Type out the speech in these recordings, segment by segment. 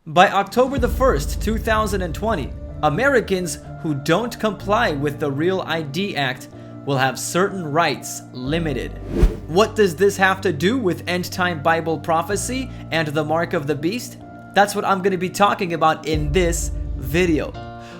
By October the 1st, 2020, Americans who don't comply with the Real ID Act will have certain rights limited. What does this have to do with end-time Bible prophecy and the mark of the beast? That's what I'm going to be talking about in this video.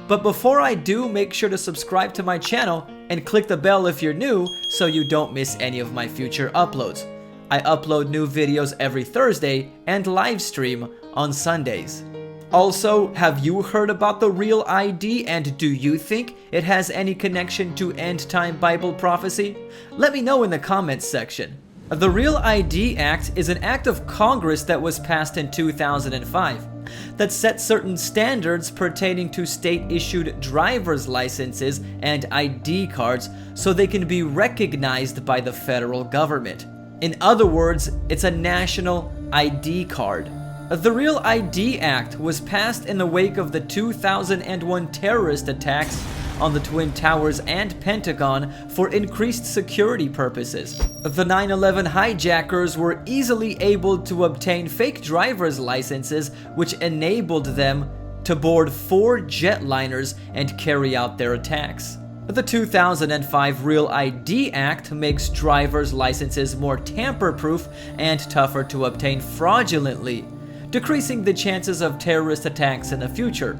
But before I do, make sure to subscribe to my channel and click the bell if you're new so you don't miss any of my future uploads. I upload new videos every Thursday and live stream on Sundays. Also, have you heard about the Real ID and do you think it has any connection to end-time Bible prophecy? Let me know in the comments section. The Real ID Act is an act of Congress that was passed in 2005 that set certain standards pertaining to state-issued driver's licenses and ID cards so they can be recognized by the federal government. In other words, it's a national ID card. The Real ID Act was passed in the wake of the 2001 terrorist attacks on the Twin Towers and Pentagon for increased security purposes. The 9/11 hijackers were easily able to obtain fake driver's licenses, which enabled them to board 4 jetliners and carry out their attacks. The 2005 Real ID Act makes driver's licenses more tamper-proof and tougher to obtain fraudulently, decreasing the chances of terrorist attacks in the future,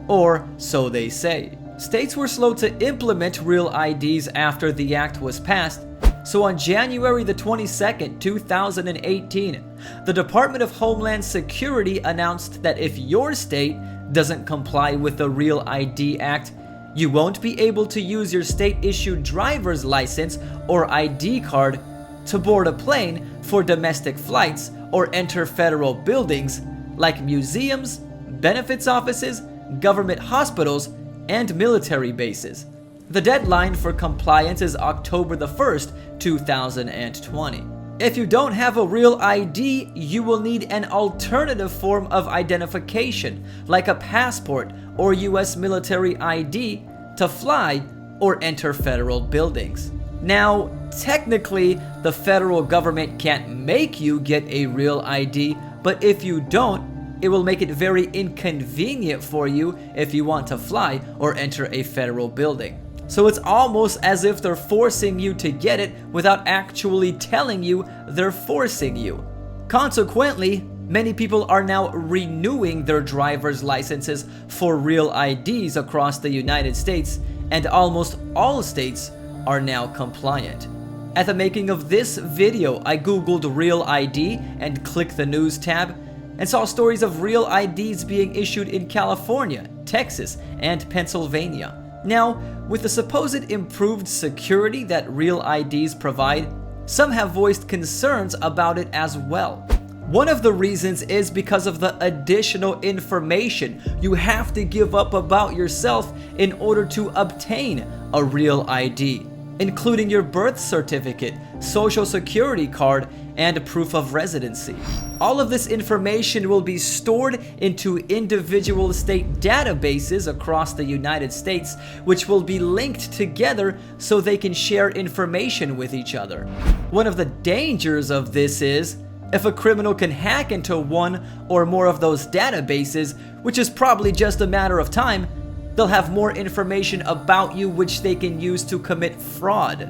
or so they say. States were slow to implement Real IDs after the act was passed, so on January the 22nd, 2018, the Department of Homeland Security announced that if your state doesn't comply with the Real ID Act, you won't be able to use your state-issued driver's license or ID card to board a plane for domestic flights or enter federal buildings like museums, benefits offices, government hospitals, and military bases. The deadline for compliance is October the 1st, 2020. If you don't have a Real ID, you will need an alternative form of identification, like a passport or US military ID, to fly or enter federal buildings. Now, technically, the federal government can't make you get a Real ID, but if you don't, it will make it very inconvenient for you if you want to fly or enter a federal building. So it's almost as if they're forcing you to get it without actually telling you they're forcing you. Consequently, many people are now renewing their driver's licenses for Real IDs across the United States, and almost all states are now compliant. At the making of this video, I googled Real ID and clicked the news tab and saw stories of Real IDs being issued in California, Texas, and Pennsylvania. Now, with the supposed improved security that Real IDs provide, some have voiced concerns about it as well. One of the reasons is because of the additional information you have to give up about yourself in order to obtain a Real ID, including your birth certificate, social security card, and proof of residency. All of this information will be stored into individual state databases across the United States, which will be linked together so they can share information with each other. One of the dangers of this is, if a criminal can hack into one or more of those databases, which is probably just a matter of time, they'll have more information about you which they can use to commit fraud.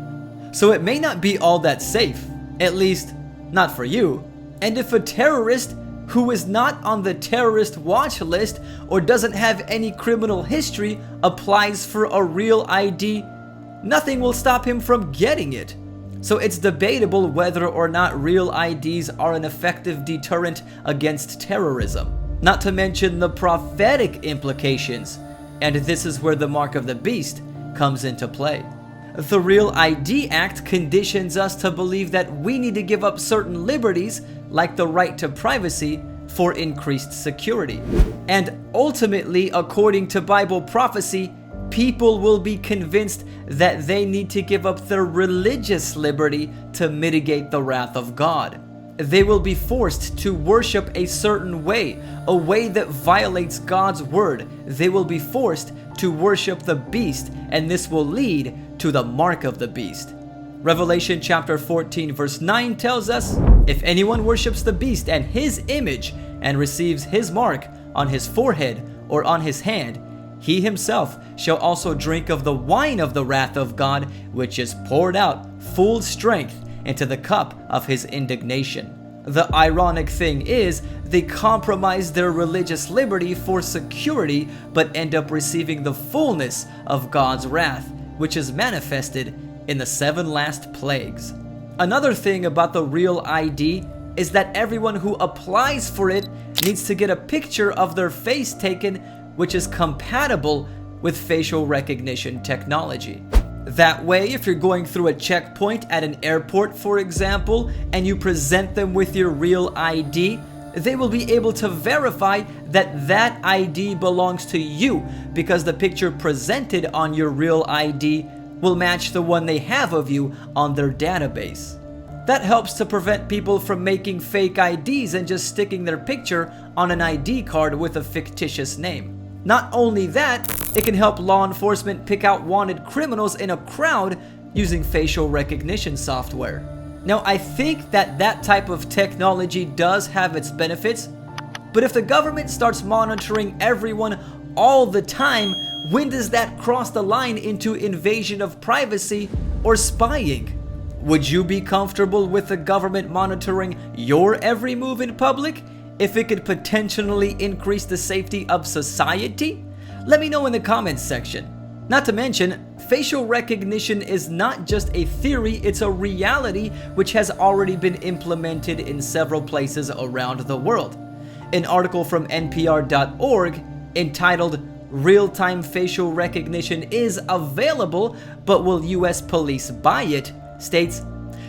So it may not be all that safe, at least not for you. And if a terrorist who is not on the terrorist watch list or doesn't have any criminal history applies for a Real ID, nothing will stop him from getting it. So it's debatable whether or not Real IDs are an effective deterrent against terrorism, not to mention the prophetic implications. And this is where the mark of the beast comes into play. The Real ID Act conditions us to believe that we need to give up certain liberties, like the right to privacy, for increased security. And ultimately, according to Bible prophecy, people will be convinced that they need to give up their religious liberty to mitigate the wrath of God. They will be forced to worship a certain way, a way that violates God's word. They will be forced to worship the beast, and this will lead to the mark of the beast. Revelation chapter 14 verse 9 tells us, If anyone worships the beast and his image and receives his mark on his forehead or on his hand, he himself shall also drink of the wine of the wrath of God, which is poured out full strength into the cup of his indignation. The ironic thing is, they compromise their religious liberty for security, but end up receiving the fullness of God's wrath, which is manifested in the 7 last plagues. Another thing about the real ID is that everyone who applies for it needs to get a picture of their face taken, which is compatible with facial recognition technology. That way, if you're going through a checkpoint at an airport, for example, and you present them with your real ID, they will be able to verify that that ID belongs to you, because the picture presented on your real ID will match the one they have of you on their database. That helps to prevent people from making fake IDs and just sticking their picture on an ID card with a fictitious name. Not only that, it can help law enforcement pick out wanted criminals in a crowd using facial recognition software. Now, I think that type of technology does have its benefits, but if the government starts monitoring everyone all the time, when does that cross the line into invasion of privacy or spying? Would you be comfortable with the government monitoring your every move in public if it could potentially increase the safety of society? Let me know in the comments section. Not to mention, facial recognition is not just a theory, it's a reality which has already been implemented in several places around the world. An article from NPR.org entitled "Real-Time Facial Recognition is Available, but Will US Police Buy It?" states,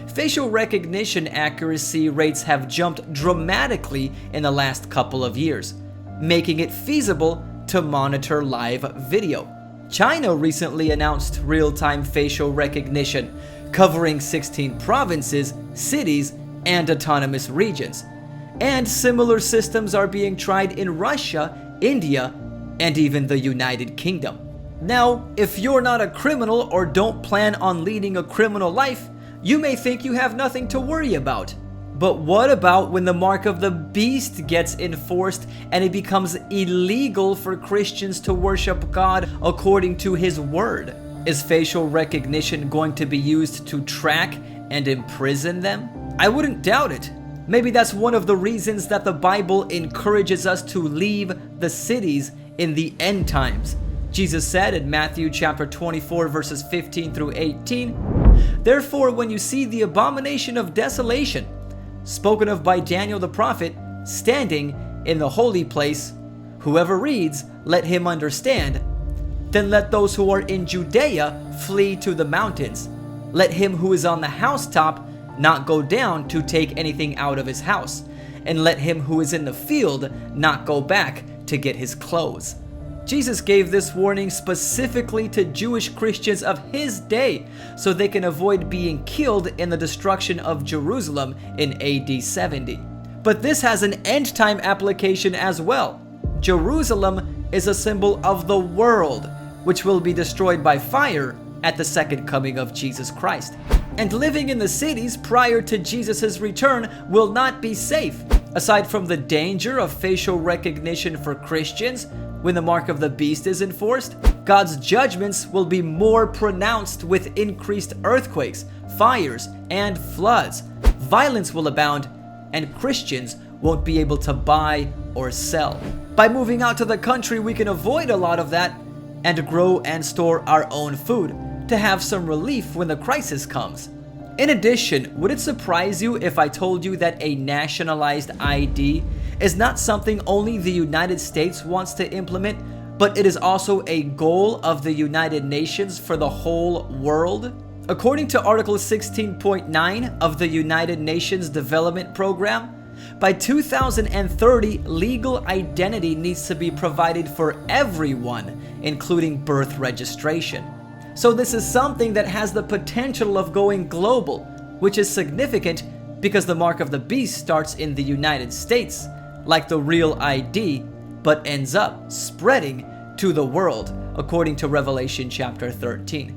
facial recognition accuracy rates have jumped dramatically in the last couple of years, making it feasible to monitor live video. China recently announced real-time facial recognition, covering 16 provinces, cities, and autonomous regions. And similar systems are being tried in Russia, India, and even the United Kingdom. Now, if you're not a criminal or don't plan on leading a criminal life, you may think you have nothing to worry about. But what about when the mark of the beast gets enforced and it becomes illegal for Christians to worship God according to his word? Is facial recognition going to be used to track and imprison them? I wouldn't doubt it. Maybe that's one of the reasons that the Bible encourages us to leave the cities in the end times. Jesus said in Matthew chapter 24 verses 15 through 18, "Therefore, when you see the abomination of desolation, spoken of by Daniel the prophet, standing in the holy place, whoever reads, let him understand. Then let those who are in Judea flee to the mountains. Let him who is on the housetop not go down to take anything out of his house, and let him who is in the field not go back to get his clothes." Jesus gave this warning specifically to Jewish Christians of his day so they can avoid being killed in the destruction of Jerusalem in AD 70. But this has an end-time application as well. Jerusalem is a symbol of the world, which will be destroyed by fire at the second coming of Jesus Christ. And living in the cities prior to Jesus' return will not be safe. Aside from the danger of facial recognition for Christians, when the mark of the beast is enforced, God's judgments will be more pronounced with increased earthquakes, fires, and floods. Violence will abound, and Christians won't be able to buy or sell. By moving out to the country, we can avoid a lot of that and grow and store our own food to have some relief when the crisis comes. In addition, would it surprise you if I told you that a nationalized ID is not something only the United States wants to implement, but it is also a goal of the United Nations for the whole world? According to Article 16.9 of the United Nations Development Program, by 2030, legal identity needs to be provided for everyone, including birth registration. So this is something that has the potential of going global, which is significant because the mark of the beast starts in the United States, like the real ID, but ends up spreading to the world, according to Revelation chapter 13.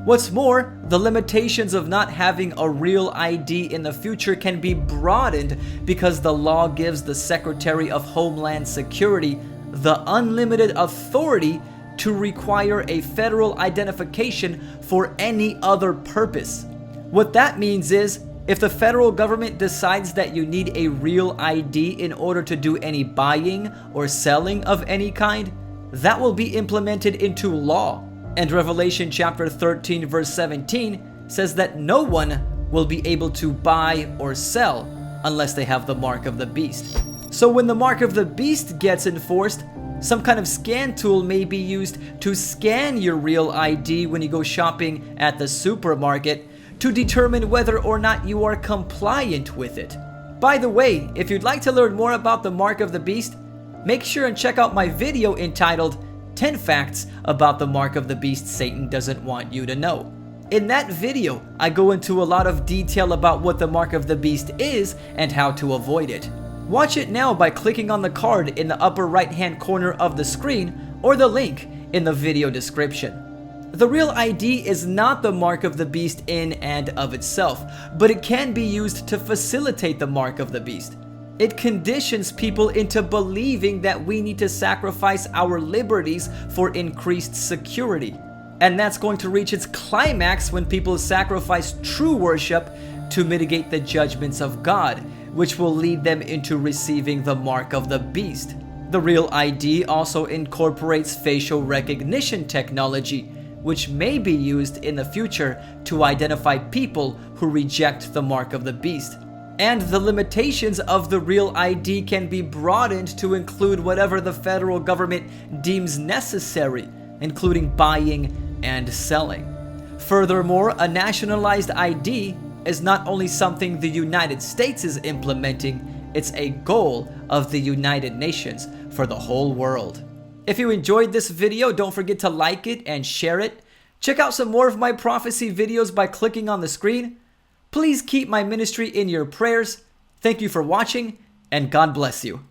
What's more, the limitations of not having a real ID in the future can be broadened because the law gives the Secretary of Homeland Security the unlimited authority to require a federal identification for any other purpose. What that means is, if the federal government decides that you need a real ID in order to do any buying or selling of any kind, that will be implemented into law. And Revelation chapter 13 verse 17 says that no one will be able to buy or sell unless they have the mark of the beast. So when the mark of the beast gets enforced, some kind of scan tool may be used to scan your real ID when you go shopping at the supermarket to determine whether or not you are compliant with it. By the way, if you'd like to learn more about the mark of the beast, make sure and check out my video entitled 10 Facts About the Mark of the Beast Satan Doesn't Want You to Know. In that video, I go into a lot of detail about what the mark of the beast is and how to avoid it. Watch it now by clicking on the card in the upper right hand corner of the screen or the link in the video description. The real ID is not the mark of the beast in and of itself, but it can be used to facilitate the mark of the beast. It conditions people into believing that we need to sacrifice our liberties for increased security. And that's going to reach its climax when people sacrifice true worship to mitigate the judgments of God, which will lead them into receiving the mark of the beast. The real ID also incorporates facial recognition technology, which may be used in the future to identify people who reject the mark of the beast. And the limitations of the real ID can be broadened to include whatever the federal government deems necessary, including buying and selling. Furthermore, a nationalized ID is not only something the United States is implementing, it's a goal of the United Nations for the whole world. If you enjoyed this video, don't forget to like it and share it. Check out some more of my prophecy videos by clicking on the screen. Please keep my ministry in your prayers. Thank you for watching, and God bless you.